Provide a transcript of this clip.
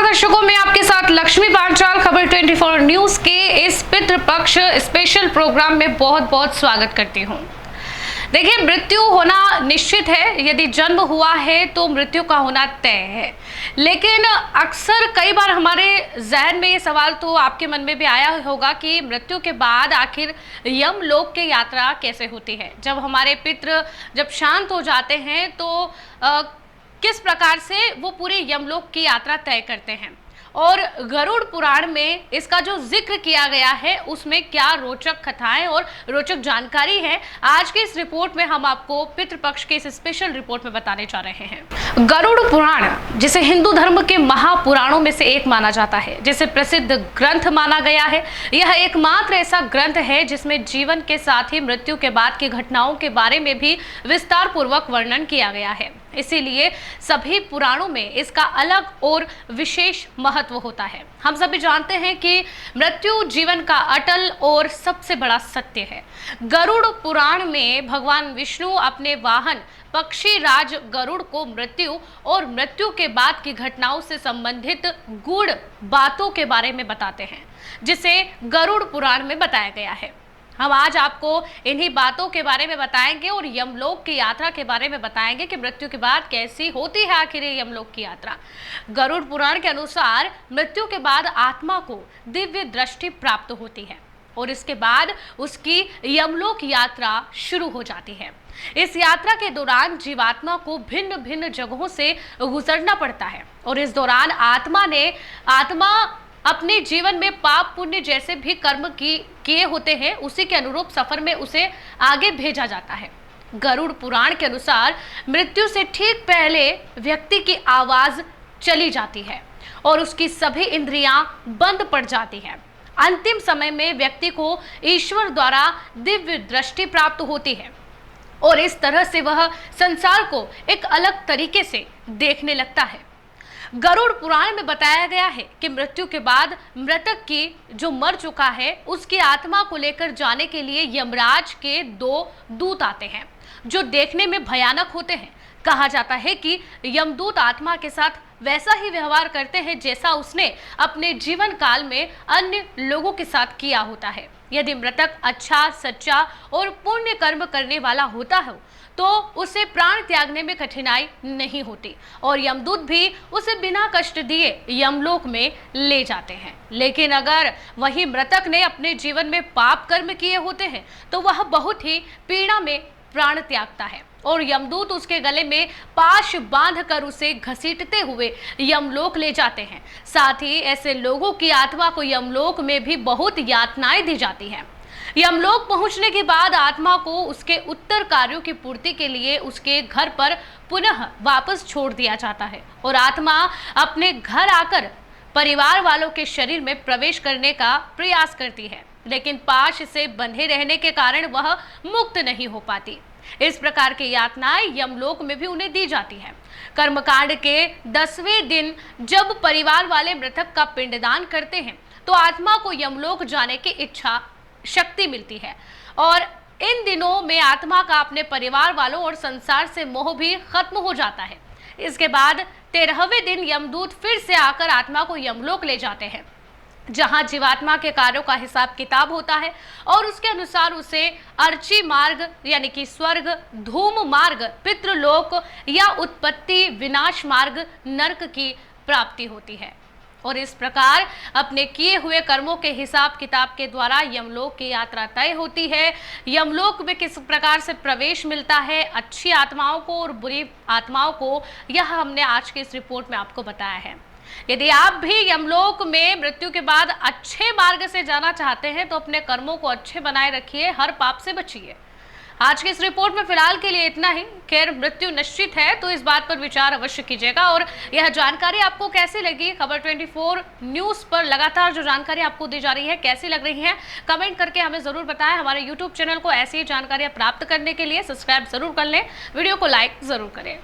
दर्शकों, मैं आपके साथ लक्ष्मी पांचाल खबर 24 न्यूज के इस पितृपक्ष स्पेशल प्रोग्राम में बहुत बहुत स्वागत करती हूं। देखिए, मृत्यु होना निश्चित है। यदि जन्म हुआ है तो मृत्यु का होना तय है। लेकिन अक्सर कई बार हमारे जहन में ये सवाल तो आपके मन में भी आया होगा कि मृत्यु के बाद आखिर यमलोक की यात्रा कैसे होती है। जब हमारे पितृ जब शांत हो जाते हैं तो किस प्रकार से वो पूरे यमलोक की यात्रा तय करते हैं, और गरुड़ पुराण में इसका जो जिक्र किया गया है उसमें क्या रोचक कथाएं और रोचक जानकारी है, आज की इस रिपोर्ट में हम आपको पितृपक्ष के इस स्पेशल रिपोर्ट में बताने जा रहे हैं। गरुड़ पुराण, जिसे हिंदू धर्म के महापुराणों में से एक माना जाता है, जिसे प्रसिद्ध ग्रंथ माना गया है, यह एकमात्र ऐसा ग्रंथ है जिसमें जीवन के साथ ही मृत्यु के बाद की घटनाओं के बारे में भी विस्तार पूर्वक वर्णन किया गया है। इसीलिए सभी पुराणों में इसका अलग और विशेष महत्व होता है। हम सभी जानते हैं कि मृत्यु जीवन का अटल और सबसे बड़ा सत्य है। गरुड़ पुराण में भगवान विष्णु अपने वाहन पक्षी राज गरुड़ को मृत्यु और मृत्यु के बाद की घटनाओं से संबंधित गूढ़ बातों के बारे में बताते हैं, जिसे गरुड़ पुराण में बताया गया है। हम आज आपको इन्हीं बातों के बारे में बताएंगे और यमलोक की यात्रा के बारे में बताएंगे कि मृत्यु के बाद कैसी होती है आखिर ये यमलोक की यात्रा। गरुड़ पुराण के अनुसार मृत्यु के बाद आत्मा को दिव्य दृष्टि प्राप्त होती है और इसके बाद उसकी यमलोक यात्रा शुरू हो जाती है। इस यात्रा के दौरान जीवात्मा को भिन्न भिन्न जगहों से गुजरना पड़ता है और इस दौरान आत्मा अपने जीवन में पाप पुण्य जैसे भी कर्म किए होते हैं, उसी के अनुरूप सफर में उसे आगे भेजा जाता है। गरुड़ पुराण के अनुसार मृत्यु से ठीक पहले व्यक्ति की आवाज चली जाती है और उसकी सभी इंद्रियां बंद पड़ जाती हैं। अंतिम समय में व्यक्ति को ईश्वर द्वारा दिव्य दृष्टि प्राप्त होती है और इस तरह से वह संसार को एक अलग तरीके से देखने लगता है। गरुड़ पुराण में बताया गया है कि मृत्यु के बाद मृतक की जो मर चुका है उसकी आत्मा को लेकर जाने के लिए यमराज के 2 दूत आते हैं, जो देखने में भयानक होते हैं। कहा जाता है कि यमदूत आत्मा के साथ वैसा ही व्यवहार करते हैं जैसा उसने अपने जीवन काल में अन्य लोगों के साथ किया होता है। यदि मृतक अच्छा, सच्चा और पुण्य कर्म करने वाला होता है तो उसे प्राण त्यागने में कठिनाई नहीं होती और यमदूत भी उसे बिना कष्ट दिए यमलोक में ले जाते हैं। लेकिन अगर वही मृतक ने अपने जीवन में पाप कर्म किए होते हैं तो वह बहुत ही पीड़ा में प्राण त्यागता है और यमदूत उसके गले में पाश बांधकर उसे घसीटते हुए यमलोक ले जाते हैं। साथ ही ऐसे लोगों की आत्मा को यमलोक में भी बहुत यातनाएं दी जाती हैं। यमलोक पहुंचने के बाद आत्मा को उसके उत्तर कार्यों की पूर्ति के लिए उसके घर पर पुनः वापस छोड़ दिया जाता है और आत्मा अपने घर आकर परिवार वालों के शरीर में प्रवेश करने का प्रयास करती है, लेकिन पाश से बंधे रहने के कारण वह मुक्त नहीं हो पाती। इस प्रकार की यातनाएं यमलोक में भी उन्हें दी जाती है। कर्मकांड के 10वें दिन जब परिवार वाले मृतक का पिंडदान करते हैं तो आत्मा को यमलोक जाने की इच्छा शक्ति मिलती है और इन दिनों में आत्मा का अपने परिवार वालों और संसार से मोह भी खत्म हो जाता है। इसके बाद 13वें दिन यमदूत फिर से आकर आत्मा को यमलोक ले जाते हैं, जहां जीवात्मा के कार्यों का हिसाब किताब होता है और उसके अनुसार उसे अर्ची मार्ग यानी कि स्वर्ग, धूम मार्ग पितृलोक या उत्पत्ति विनाश मार्ग नरक की प्राप्ति होती है। और इस प्रकार अपने किए हुए कर्मों के हिसाब किताब के द्वारा यमलोक की यात्रा तय होती है। यमलोक में किस प्रकार से प्रवेश मिलता है अच्छी आत्माओं को और बुरी आत्माओं को, यह हमने आज के इस रिपोर्ट में आपको बताया है। यदि आप भी यमलोक में मृत्यु के बाद अच्छे मार्ग से जाना चाहते हैं तो अपने कर्मों को अच्छे बनाए रखिए, हर पाप से बचिए। आज की इस रिपोर्ट में फिलहाल के लिए इतना ही। खैर, मृत्यु निश्चित है तो इस बात पर विचार अवश्य कीजिएगा। और यह जानकारी आपको कैसी लगी, खबर 24 न्यूज पर लगातार जो जानकारी आपको दी जा रही है कैसी लग रही है, कमेंट करके हमें जरूर बताएं। हमारे यूट्यूब चैनल को ऐसी जानकारियां प्राप्त करने के लिए सब्सक्राइब जरूर कर लें, वीडियो को लाइक जरूर करें।